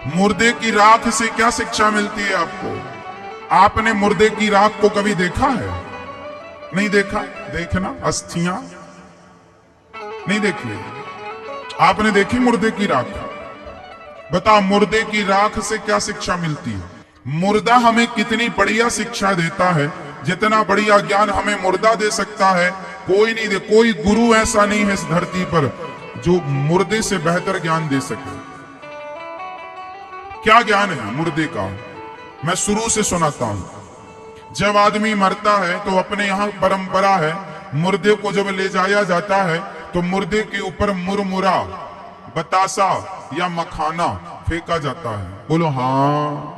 मुर्दे की राख से क्या शिक्षा मिलती है आपको? आपने मुर्दे की राख को कभी देखा है? नहीं देखा? देखना, अस्थियां नहीं देखी? आपने देखी मुर्दे की राख? बता, मुर्दे की राख से क्या शिक्षा मिलती है? मुर्दा हमें कितनी बढ़िया शिक्षा देता है, जितना बढ़िया ज्ञान हमें मुर्दा दे सकता है कोई नहीं दे। कोई गुरु ऐसा नहीं है इस धरती पर जो मुर्दे से बेहतर ज्ञान दे सके। क्या ज्ञान है मुर्दे का? मैं शुरू से सुनाता हूं। जब आदमी मरता है तो अपने यहां परंपरा है, मुर्दे को जब ले जाया जाता है तो मुर्दे के ऊपर मुरमुरा, बतासा या मखाना फेंका जाता है। बोलो हाँ।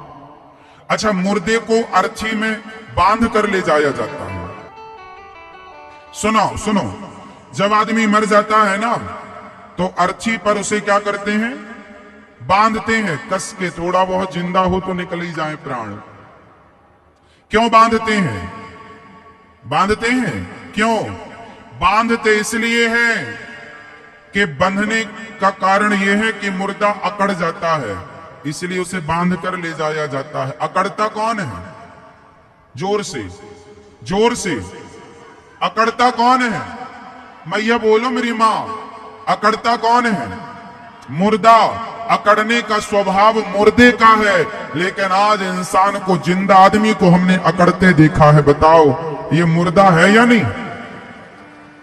अच्छा, मुर्दे को अर्थी में बांध कर ले जाया जाता है। सुनो सुनो, जब आदमी मर जाता है ना तो अर्थी पर उसे क्या करते हैं? बांधते हैं कस के, थोड़ा बहुत जिंदा हो तो निकल ही जाए प्राण। क्यों बांधते हैं? बांधते हैं क्यों? बांधते इसलिए है कि बंधने का कारण यह है कि मुर्दा अकड़ जाता है, इसलिए उसे बांध कर ले जाया जाता है। अकड़ता कौन है? जोर से, जोर से। अकड़ता कौन है? मैया बोलो मेरी मां, अकड़ता कौन है? मुर्दा। अकड़ने का स्वभाव मुर्दे का है, लेकिन आज इंसान को, जिंदा आदमी को हमने अकड़ते देखा है। बताओ ये मुर्दा है या नहीं?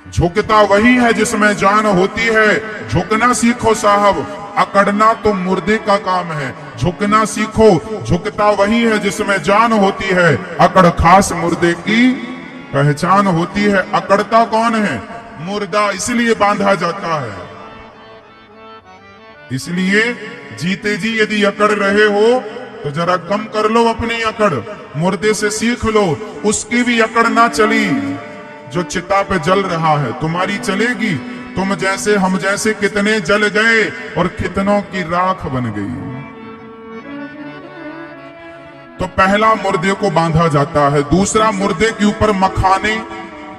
झुकता वही है जिसमें जान होती है। झुकना सीखो साहब, अकड़ना तो मुर्दे का काम है। झुकना सीखो, झुकता वही है जिसमें जान होती है। अकड़ खास मुर्दे की पहचान होती है। अकड़ता कौन है? मुर्दा। इसलिए बांधा जाता है। इसलिए जीते जी यदि अकड़ रहे हो तो जरा कम कर लो अपनी अकड़, मुर्दे से सीख लो। उसकी भी अकड़ ना चली जो चिता पे जल रहा है, तुम्हारी चलेगी? तुम जैसे हम जैसे कितने जल गए और कितनों की राख बन गई। तो पहला मुर्दे को बांधा जाता है। दूसरा, मुर्दे के ऊपर मखाने,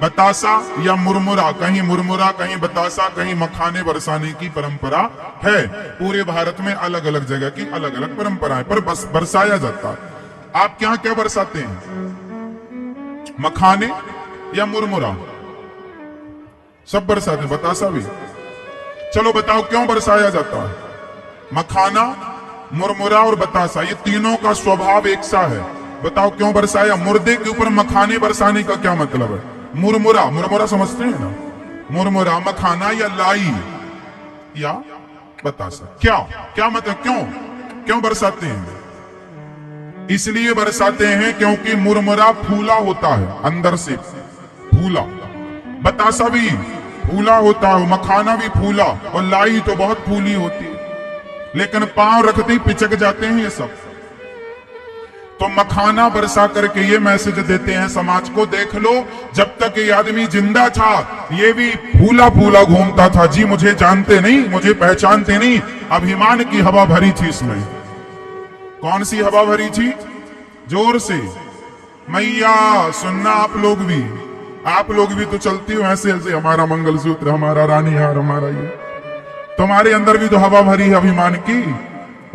बतासा या मुरमुरा, कहीं मुरमुरा कहीं बतासा कहीं मखाने बरसाने की परंपरा है। पूरे भारत में अलग अलग जगह की अलग अलग परंपराएं, पर बस बरसाया जाता है। आप क्या क्या बरसाते हैं? मखाने या मुरमुरा? सब बरसाते, बतासा भी। चलो बताओ क्यों बरसाया जाता है? मखाना, मुरमुरा और बतासा, ये तीनों का स्वभाव एक सा है। बताओ क्यों बरसाया? मुर्दे के ऊपर मखाने बरसाने का क्या मतलब है? मुरमुरा, मुरमुरा समझते हैं ना? मुरमुरा, मखाना या लाई या बतासा, क्या क्या मतलब? क्यों क्यों बरसाते हैं? इसलिए बरसाते हैं क्योंकि मुरमुरा फूला होता है, अंदर से फूला। बतासा भी फूला होता है, मखाना भी फूला, और लाई तो बहुत फूली होती है, लेकिन पांव रखते ही पिचक जाते हैं ये सब। तो मखाना बरसा करके ये मैसेज देते हैं समाज को, देख लो जब तक ये आदमी जिंदा था ये भी फूला फूला घूमता था जी, मुझे जानते नहीं, मुझे पहचानते नहीं। अभिमान की हवा भरी थी इसमें। कौन सी हवा भरी थी? जोर से मैया सुनना। आप लोग भी तो चलती हो ऐसे ऐसे, हमारा मंगलसूत्र, हमारा रानी हार, हमारा ये। तुम्हारे अंदर भी तो हवा भरी है अभिमान की।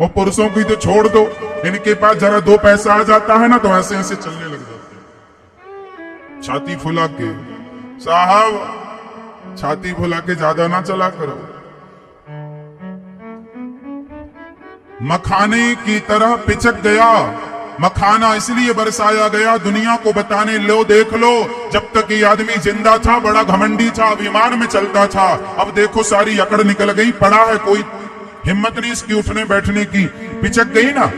और पुरुषों की तो छोड़ दो, इनके पास जरा दो पैसा आ जाता है ना तो ऐसे ऐसे चलने लग जाते हैं, छाती फुला के। साहब छाती फुला के ज्यादा ना चला करो। मखाने की तरह पिचक गया। मखाना इसलिए बरसाया गया दुनिया को बताने, लो देख लो जब तक ये आदमी जिंदा था बड़ा घमंडी था, अभिमान में चलता था। अब देखो सारी अकड़ निकल गई, पड़ा है, कोई हिम्मत नहीं इसकी उठने बैठने की, पिचक गई ना।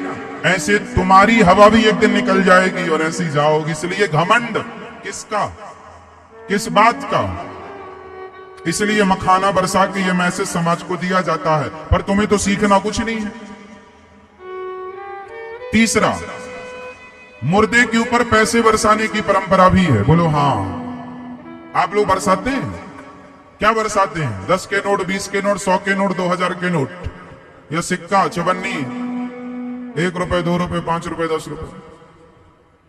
ऐसे तुम्हारी हवा भी एक दिन निकल जाएगी और ऐसी जाओगी। इसलिए घमंड किसका, किस बात का? इसलिए मखाना बरसा के ये मैसेज समाज को दिया जाता है, पर तुम्हें तो सीखना कुछ नहीं है। तीसरा, मुर्दे के ऊपर पैसे बरसाने की परंपरा भी है। बोलो हाँ। आप लोग बरसाते हैं? क्या बरसाते हैं? 10 के नोट, 20 के नोट, 100 के नोट, 2000 के नोट, या सिक्का, चवन्नी, 1 रुपए, 2 रुपए, 5 रुपए, 10 रुपए,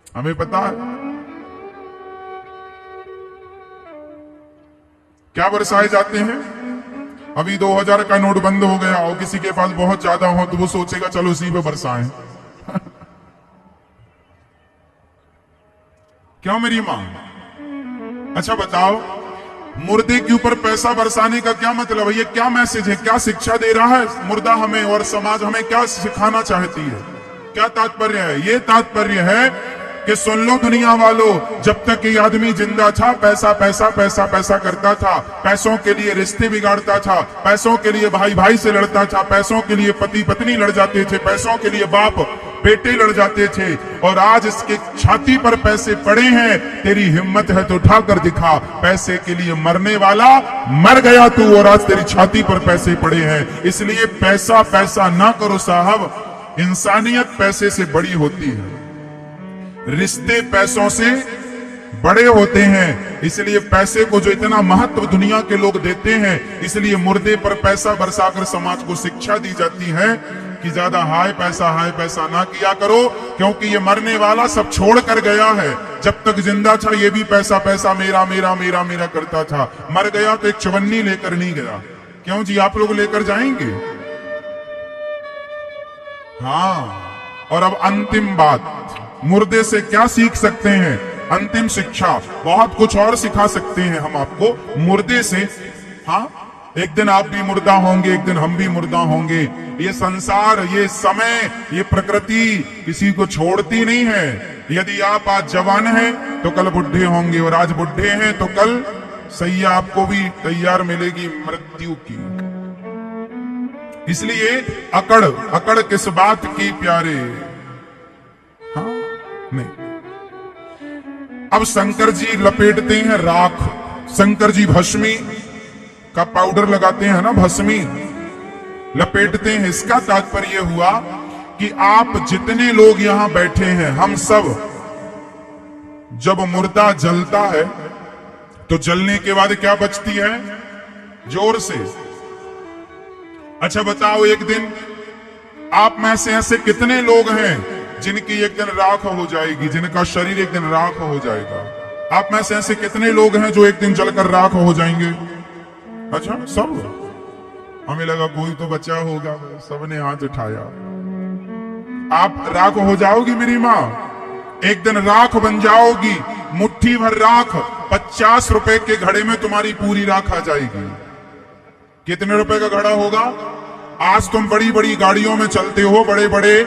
हमें पता है क्या बरसाए जाते हैं। अभी 2000 का नोट बंद हो गया हो, किसी के पास बहुत ज्यादा हो तो वो सोचेगा चलो उसी पे बरसाएं। क्यों मेरी मां? अच्छा बताओ, मुर्दे के ऊपर पैसा बरसाने का क्या मतलब है? ये क्या मैसेज है, क्या शिक्षा दे रहा है मुर्दा हमें, और समाज हमें क्या सिखाना चाहती है? क्या तात्पर्य है? ये तात्पर्य है कि सुन लो दुनिया वालों, जब तक ये आदमी जिंदा था पैसा पैसा पैसा पैसा करता था, पैसों के लिए रिश्ते बिगाड़ता था, पैसों के लिए भाई भाई से लड़ता था, पैसों के लिए पति पत्नी लड़ जाते थे, पैसों के लिए बाप बेटे लड़ जाते थे, और आज इसके छाती पर पैसे पड़े हैं, तेरी हिम्मत है तो उठाकर दिखा। पैसे के लिए मरने वाला मर गया तू, और आज तेरी छाती पर पैसे पड़े हैं। इसलिए पैसा पैसा ना करो साहब, इंसानियत पैसे से बड़ी होती है, रिश्ते पैसों से बड़े होते हैं। इसलिए पैसे को जो इतना महत्व दुनिया के लोग देते हैं, इसलिए मुर्दे पर पैसा बरसाकर समाज को शिक्षा दी जाती है कि ज्यादा हाय पैसा ना किया करो, क्योंकि ये मरने वाला सब छोड़ कर गया है। जब तक जिंदा था ये भी पैसा पैसा मेरा मेरा मेरा मेरा करता था, मर गया तो एक चवन्नी लेकर नहीं गया। क्यों जी, आप लोग लेकर जाएंगे? हाँ। और अब अंतिम बात, मुर्दे से क्या सीख सकते हैं? अंतिम शिक्षा, बहुत कुछ और सिखा सकते हैं हम आपको मुर्दे से। हाँ, एक दिन आप भी मुर्दा होंगे, एक दिन हम भी मुर्दा होंगे। ये संसार, ये समय, ये प्रकृति किसी को छोड़ती नहीं है। यदि आप आज जवान हैं तो कल बुढ़े होंगे, और आज बुढ़े हैं तो कल सैया आपको भी तैयार मिलेगी मृत्यु की। इसलिए अकड़ अकड़ किस बात की प्यारे? हाँ नहीं। अब शंकर जी लपेटते हैं राख, शंकर जी भस्मी का पाउडर लगाते हैं ना, भस्मी लपेटते हैं। इसका तात्पर्य हुआ कि आप जितने लोग यहां बैठे हैं, हम सब जब मुर्दा जलता है तो जलने के बाद क्या बचती है? जोर से। अच्छा बताओ, एक दिन आप में से ऐसे कितने लोग हैं जिनकी एक दिन राख हो जाएगी, जिनका शरीर एक दिन राख हो जाएगा? आप में से ऐसे कितने लोग हैं जो एक दिन जलकर राख हो जाएंगे? अच्छा, सब? हमें लगा कोई तो बचा होगा, सबने हाथ उठाया। आप राख हो जाओगी मेरी माँ, एक दिन राख बन जाओगी। मुट्ठी भर राख, 50 रुपए के घड़े में तुम्हारी पूरी राख आ जाएगी। कितने रुपए का घड़ा होगा? आज तुम बड़ी बड़ी गाड़ियों में चलते हो, बड़े बड़े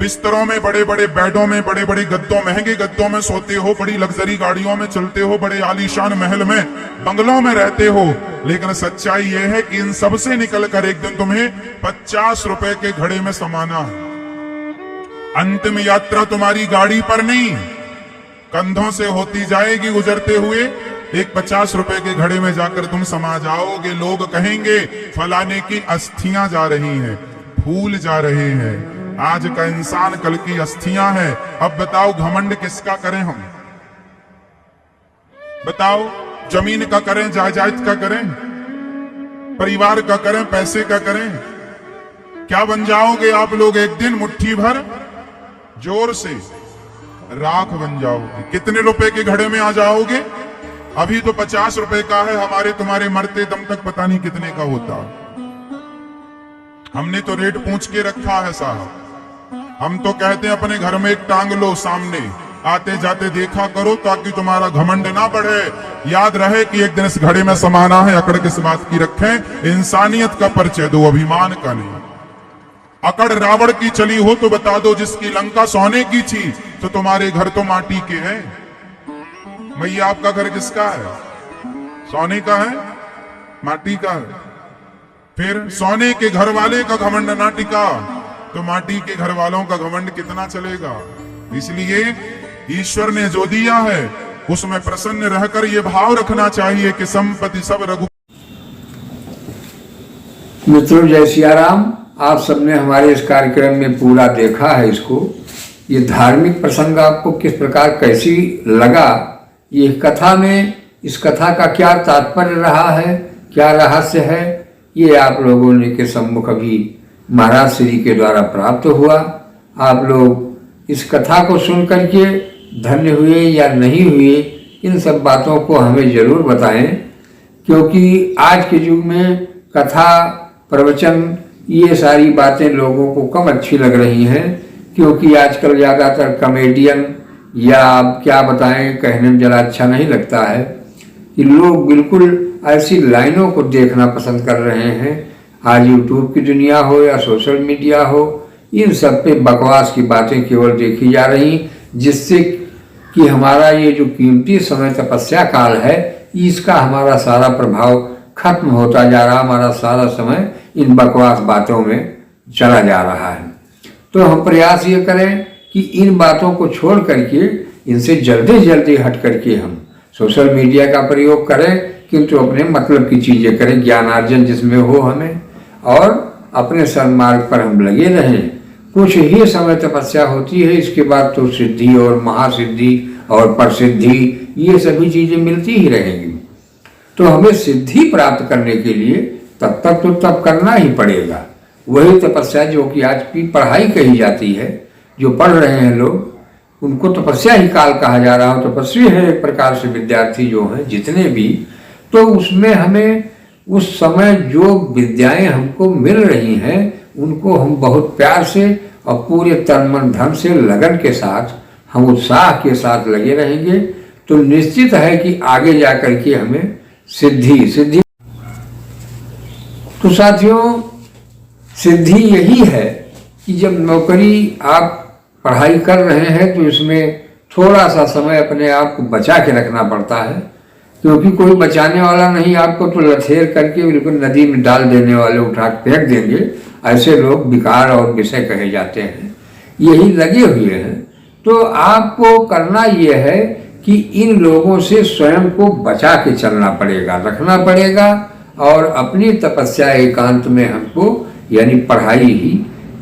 बिस्तरों में, बड़े बड़े बेडों में, बड़े बड़े गद्दों, महंगे गद्दों में सोते हो, बड़ी लग्जरी गाड़ियों में चलते हो, बड़े आलीशान महल में, बंगलों में रहते हो। लेकिन सच्चाई यह है कि इन सब से निकलकर एक दिन तुम्हें 50 रुपए के घड़े में समाना है। अंतिम यात्रा तुम्हारी गाड़ी पर नहीं, कंधों से होती जाएगी गुजरते हुए। एक 50 रुपए के घड़े में जाकर तुम समा जाओगे। लोग कहेंगे फलाने की अस्थियां जा रही हैं, फूल जा रहे हैं। आज का इंसान कल की अस्थियां है। अब बताओ घमंड किसका करें हम? बताओ, जमीन का करें, जायदाद का करें, परिवार का करें, पैसे का करें? क्या बन जाओगे आप लोग? एक दिन मुट्ठी भर जोर से राख बन जाओगे। कितने रुपए के घड़े में आ जाओगे? अभी तो 50 रुपए का है, हमारे तुम्हारे मरते दम तक पता नहीं कितने का होता। हमने तो रेट पूछ के रखा है साहब। हम तो कहते हैं अपने घर में एक टांग लो सामने, आते जाते देखा करो ताकि तुम्हारा घमंड ना बढ़े। याद रहे कि एक दिन इस घड़े में समाना है। अकड़ किस बात की रखें? इंसानियत का परिचय दो, अभिमान का नहीं। अकड़ रावण की चली हो तो बता दो, जिसकी लंका सोने की थी तो तुम्हारे घर तो माटी के हैं। भैया आपका घर किसका है? सोने का है, माटी का है? फिर सोने के घर वाले का घमंड ना टिका तो माटी के घर वालों का घमंड कितना चलेगा? इसलिए ईश्वर ने जो दिया है उसमें प्रसन्न रहकर ये भाव रखना चाहिए कि संपत्ति सब रघु। मित्रों, जय सिया राम। आप सबने हमारे इस कार्यक्रम में पूरा देखा है इसको। ये धार्मिक प्रसंग आपको किस प्रकार कैसी लगा, ये कथा में, इस कथा का क्या तात्पर्य रहा है, क्या रहस्य है, ये आप लोगों ने के सम्मुख अभी महाराज श्री के द्वारा प्राप्त हुआ। आप लोग इस कथा को सुन करके धन्य हुए या नहीं हुए, इन सब बातों को हमें जरूर बताएं, क्योंकि आज के युग में कथा प्रवचन ये सारी बातें लोगों को कम अच्छी लग रही हैं, क्योंकि आजकल ज़्यादातर कॉमेडियन या क्या बताएं, कहने में ज़रा अच्छा नहीं लगता है कि लोग बिल्कुल ऐसी लाइनों को देखना पसंद कर रहे हैं। आज यूट्यूब की दुनिया हो या सोशल मीडिया हो, इन सब पे बकवास की बातें केवल देखी जा रही, जिससे कि हमारा ये जो कीमती समय तपस्या काल है, इसका हमारा सारा प्रभाव खत्म होता जा रहा, हमारा सारा समय इन बकवास बातों में चला जा रहा है। तो हम प्रयास ये करें कि इन बातों को छोड़ करके, इनसे जल्दी जल्दी हट करके हम सोशल मीडिया का प्रयोग करें, किंतु अपने मतलब की चीज़ें करें, ज्ञानार्जन जिसमें हो हमें, और अपने सन्मार्ग पर हम लगे रहें। कुछ ही समय तपस्या होती है, इसके बाद तो सिद्धि और महासिद्धि और प्रसिद्धि ये सभी चीज़ें मिलती ही रहेंगी। तो हमें सिद्धि प्राप्त करने के लिए तब तक तो तप करना ही पड़ेगा। वही तपस्या जो कि आज की पढ़ाई कही जाती है, जो पढ़ रहे हैं लोग उनको तपस्या ही काल कहा जा रहा हो। तपस्वी है एक प्रकार से विद्यार्थी जो हैं जितने भी, तो उसमें हमें उस समय जो विद्याएं हमको मिल रही हैं उनको हम बहुत प्यार से और पूरे तन मन धन से लगन के साथ हम उत्साह के साथ लगे रहेंगे, तो निश्चित है कि आगे जा कर के हमें सिद्धि। तो साथियों, सिद्धि यही है कि जब नौकरी आप पढ़ाई कर रहे हैं तो इसमें थोड़ा सा समय अपने आप को बचा के रखना पड़ता है, क्योंकि कोई बचाने वाला नहीं। आपको तो लथेर करके बिल्कुल नदी में डाल देने वाले उठा के फेंक देंगे, ऐसे लोग विकार और विषय कहे जाते हैं, यही लगे हुए हैं। तो आपको करना यह है कि इन लोगों से स्वयं को बचा के चलना पड़ेगा, रखना पड़ेगा, और अपनी तपस्या एकांत में हमको यानी पढ़ाई ही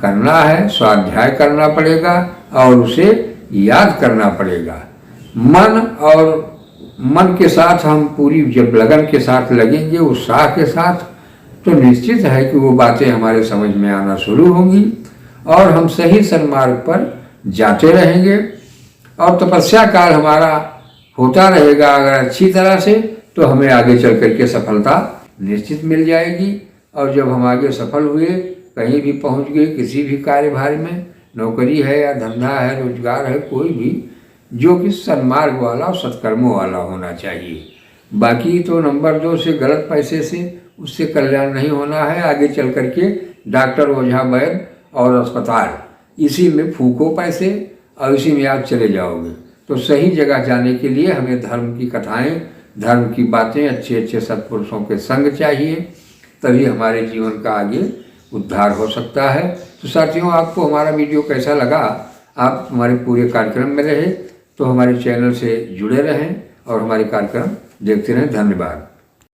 करना है, स्वाध्याय करना पड़ेगा और उसे याद करना पड़ेगा। मन के साथ हम पूरी जब लगन के साथ लगेंगे, उत्साह के साथ, तो निश्चित है कि वो बातें हमारे समझ में आना शुरू होंगी और हम सही सन्मार्ग पर जाते रहेंगे। और तपस्या काल हमारा होता रहेगा अगर अच्छी तरह से, तो हमें आगे चल करके सफलता निश्चित मिल जाएगी। और जब हम आगे सफल हुए, कहीं भी पहुंच गए, किसी भी कार्यभार में, नौकरी है या धंधा है, रोजगार है, कोई भी, जो कि सन्मार्ग वाला और सत्कर्मों वाला होना चाहिए। बाकी तो नंबर 2 से, गलत पैसे से, उससे कल्याण नहीं होना है। आगे चल करके डॉक्टर, ओझा, वैद्य और अस्पताल, इसी में फूको पैसे और इसी में आप चले जाओगे। तो सही जगह जाने के लिए हमें धर्म की कथाएं, धर्म की बातें, अच्छे अच्छे सत्पुरुषों के संग चाहिए, तभी हमारे जीवन का आगे उद्धार हो सकता है। तो साथियों, आपको हमारा वीडियो कैसा लगा? आप हमारे पूरे कार्यक्रम में रहे तो हमारे चैनल से जुड़े रहें और हमारे कार्यक्रम देखते रहें। धन्यवाद।